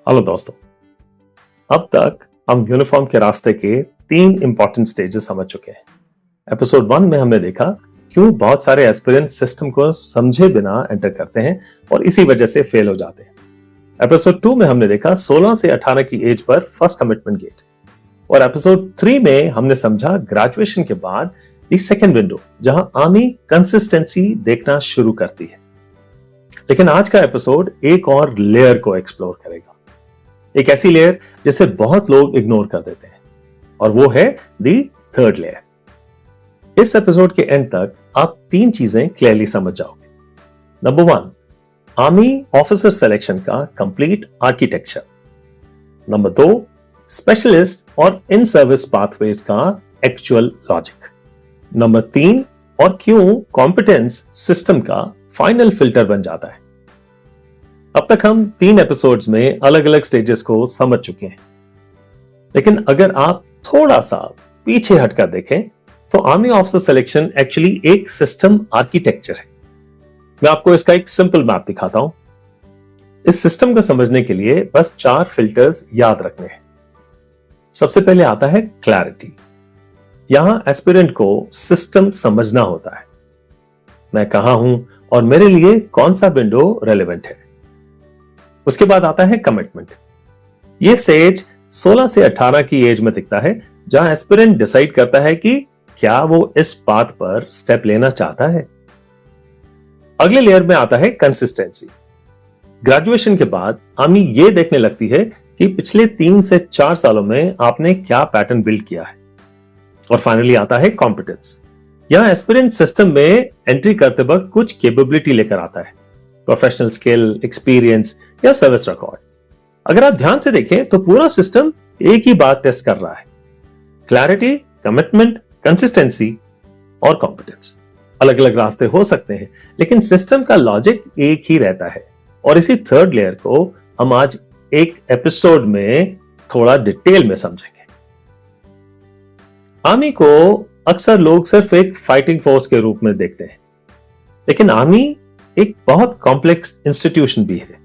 Hello दोस्तों। अब तक हम यूनिफॉर्म के रास्ते के 3 इंपॉर्टेंट स्टेजेस समझ चुके हैं। एपिसोड 1 में हमने देखा क्यों बहुत सारे एस्पिरेंट सिस्टम को समझे बिना एंटर करते हैं और इसी वजह से फेल हो जाते हैं। एपिसोड 2 में हमने देखा 16 से 18 की एज पर फर्स्ट कमिटमेंट गेट, और एपिसोड 3 में हमने समझा ग्रेजुएशन के बाद दी सेकेंड विंडो जहां आर्मी कंसिस्टेंसी देखना शुरू करती है। लेकिन आज का एपिसोड एक और लेयर को एक्सप्लोर करेगा, एक ऐसी लेयर जिसे बहुत लोग इग्नोर कर देते हैं, और वो है दी थर्ड लेयर। इस एपिसोड के एंड तक आप 3 चीजें क्लियरली समझ जाओगे। नंबर 1, आर्मी ऑफिसर सिलेक्शन का कंप्लीट आर्किटेक्चर। नंबर 2, स्पेशलिस्ट और इन सर्विस पाथवेज का एक्चुअल लॉजिक। नंबर 3, और क्यों कॉम्पिटेंस सिस्टम का फाइनल फिल्टर बन जाता है। अब तक हम 3 एपिसोड्स में अलग अलग स्टेजेस को समझ चुके हैं, लेकिन अगर आप थोड़ा सा पीछे हटकर देखें तो आर्मी ऑफिसर सिलेक्शन एक्चुअली एक सिस्टम आर्किटेक्चर है। मैं आपको इसका एक सिंपल मैप दिखाता हूं। इस सिस्टम को समझने के लिए बस 4 फिल्टर्स याद रखने हैं। सबसे पहले आता है क्लैरिटी। यहां एस्पिरेंट को सिस्टम समझना होता है, मैं कहां हूं और मेरे लिए कौन सा विंडो रेलेवेंट है। उसके बाद आता है कमिटमेंट। यह स्टेज 16 से 18 की एज में दिखता है, जहां एस्पिरेंट डिसाइड करता है कि क्या वो इस पाथ पर स्टेप लेना चाहता है। अगले लेयर में आता है कंसिस्टेंसी। ग्रेजुएशन के बाद आर्मी यह देखने लगती है कि पिछले 3 से 4 सालों में आपने क्या पैटर्न बिल्ड किया है। और फाइनली आता है कॉम्पिटेंस। यहां एस्पिरेंट सिस्टम में एंट्री करते वक्त कुछ कैपेबिलिटी लेकर आता है, प्रोफेशनल स्किल, एक्सपीरियंस या सर्विस रिकॉर्ड। अगर आप ध्यान से देखें तो पूरा सिस्टम एक ही बात टेस्ट कर रहा है, क्लैरिटी, कमिटमेंट, कंसिस्टेंसी और कॉम्पिटेंस। अलग अलग रास्ते हो सकते हैं, लेकिन सिस्टम का लॉजिक एक ही रहता है। और इसी थर्ड लेयर को हम आज एक एपिसोड में थोड़ा डिटेल में समझेंगे। आर्मी को अक्सर लोग सिर्फ एक फाइटिंग फोर्स के रूप में देखते हैं, लेकिन आर्मी एक बहुत कॉम्प्लेक्स इंस्टीट्यूशन भी है।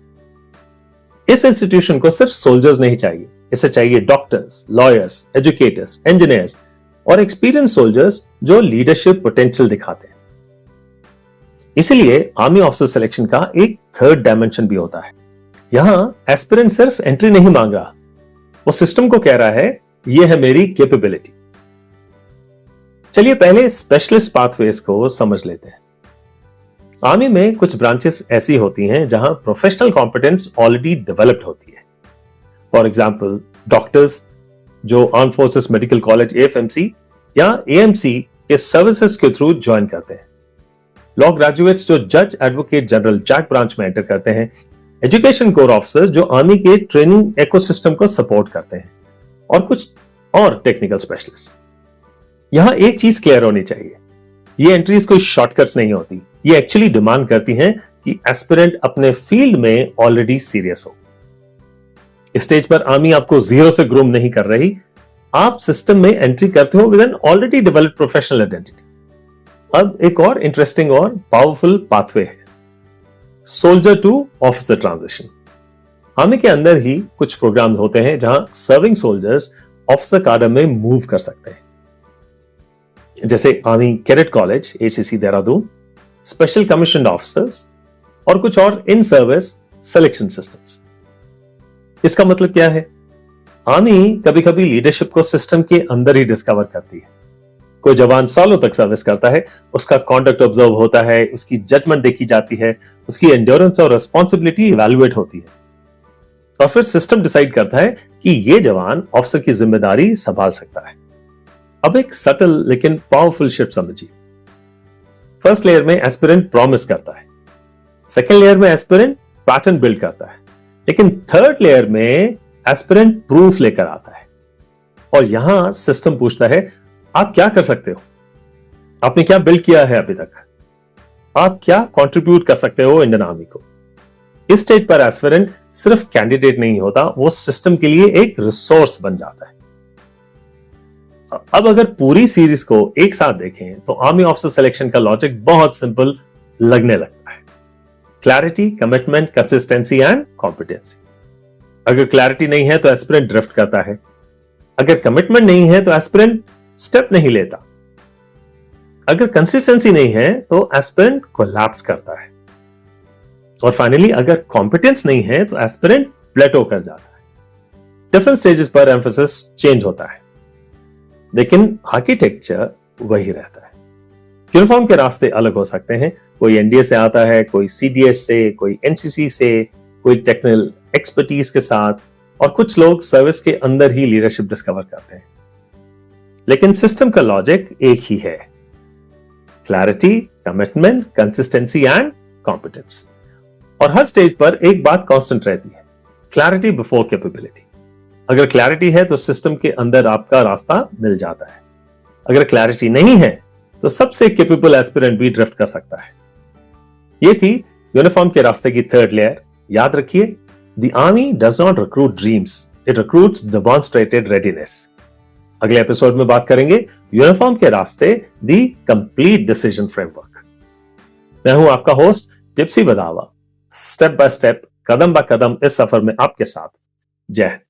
इस इंस्टीट्यूशन को सिर्फ सोल्जर्स नहीं चाहिए, इसे चाहिए डॉक्टर्स, लॉयर्स, एजुकेटर्स, इंजीनियर्स और एक्सपीरियंस सोल्जर्स जो लीडरशिप पोटेंशियल दिखाते हैं। इसीलिए आर्मी ऑफिसर सिलेक्शन का एक थर्ड डायमेंशन भी होता है। यहां एस्पिरेंट सिर्फ एंट्री नहीं मांग रहा, वो सिस्टम को कह रहा है ये है मेरी कैपेबिलिटी। चलिए पहले स्पेशलिस्ट पाथवेज को समझ लेते हैं। आर्मी में कुछ ब्रांचेस ऐसी होती हैं जहां प्रोफेशनल कॉम्पिटेंस ऑलरेडी डेवलप्ड होती है। फॉर एग्जांपल डॉक्टर्स जो arm forces medical college AFMC या AMC के सर्विसेज के थ्रू ज्वाइन करते हैं। लॉ ग्रेजुएट्स जो जज एडवोकेट जनरल जैक ब्रांच में एंटर करते हैं। एजुकेशन कोर ऑफिसर्स जो आर्मी के ट्रेनिंग इकोसिस्टम को सपोर्ट करते हैं, और कुछ और टेक्निकल स्पेशलिस्ट। यहां एक चीज क्लियर होनी चाहिए, ये एंट्रीज कोई शॉर्टकट्स नहीं होती, ये एक्चुअली डिमांड करती हैं कि एस्पिरेंट अपने फील्ड में ऑलरेडी सीरियस हो। इस स्टेज पर आर्मी आपको जीरो से ग्रूम नहीं कर रही, आप सिस्टम में एंट्री करते हो with an already developed professional identity. अब एक और इंटरेस्टिंग और पावरफुल पाथवे है, soldier to officer transition. Army के अंदर ही कुछ प्रोग्राम होते हैं जहां सर्विंग सोल्जर्स ऑफिसर काडर में मूव कर सकते हैं, जैसे army cadet college ACC Dehradun, special commission officers और कुछ और इन सर्विस सिलेक्शन सिस्टम्स। इसका मतलब क्या है? आर्मी कभी कभी लीडरशिप को सिस्टम के अंदर ही डिस्कवर करती है। कोई जवान सालों तक सर्विस करता है, उसका कॉन्डक्ट ऑब्जर्व होता है, उसकी जजमेंट देखी जाती है, उसकी एंड्योरेंस और रिस्पॉन्सिबिलिटी इवैल्यूएट होती है, और फिर सिस्टम डिसाइड करता है कि यह जवान ऑफिसर की जिम्मेदारी संभाल सकता है। अब एक सटल लेकिन पावरफुल शिफ्ट समझिए। फर्स्ट लेयर में एस्पिरेंट प्रॉमिस करता है, सेकेंड लेयर में एस्पिरेंट पैटर्न बिल्ड करता है, लेकिन थर्ड लेयर में एस्पिरेंट प्रूफ लेकर आता है। और यहां सिस्टम पूछता है आप क्या कर सकते हो, आपने क्या बिल्ड किया है अभी तक, आप क्या कंट्रीब्यूट कर सकते हो इंडियन आर्मी को। इस स्टेज पर एस्पिरेंट सिर्फ कैंडिडेट नहीं होता, वो सिस्टम के लिए एक रिसोर्स बन जाता है। अब अगर पूरी सीरीज को एक साथ देखें तो आर्मी ऑफिसर सिलेक्शन का लॉजिक बहुत सिंपल लगने लगता है। Clarity, commitment, consistency and competency. अगर क्लैरिटी नहीं है तो एस्पिरेंट ड्रिफ्ट करता है। अगर कमिटमेंट नहीं है तो एस्पिरेंट स्टेप नहीं लेता। अगर कंसिस्टेंसी नहीं है तो एस्पिरेंट कोलैप्स करता है। और फाइनली अगर कॉम्पिटेंस नहीं है तो एस्पिरेंट प्लेटो कर जाता है। डिफरेंट स्टेजेस पर एम्फोसिस चेंज होता है, लेकिन आर्किटेक्चर वही रहता है। यूनिफॉर्म के रास्ते अलग हो सकते हैं। कोई एनडीए से आता है, कोई सीडीएस से, कोई एनसीसी से, कोई टेक्निकल एक्सपर्टीज के साथ, और कुछ लोग सर्विस के अंदर ही लीडरशिप डिस्कवर करते हैं। लेकिन सिस्टम का लॉजिक एक ही है, clarity, commitment, consistency and competence. और हर स्टेज पर एक बात कांस्टेंट रहती है, क्लैरिटी बिफोर कैपेबिलिटी। अगर क्लैरिटी है तो सिस्टम के अंदर आपका रास्ता मिल जाता है। अगर क्लैरिटी नहीं है तो सबसे कैपेबल एस्पिरेंट भी ड्रिफ्ट कर सकता है। ये थी यूनिफॉर्म के रास्ते की थर्ड लेयर। याद रखिए, the army does not recruit dreams, it recruits demonstrated readiness. अगले एपिसोड में बात करेंगे यूनिफॉर्म के रास्ते, द कंप्लीट डिसीजन फ्रेमवर्क। मैं हूं आपका होस्ट जिप्सी बदावा, स्टेप बाय स्टेप, कदम ब कदम इस सफर में आपके साथ। जय हिंद।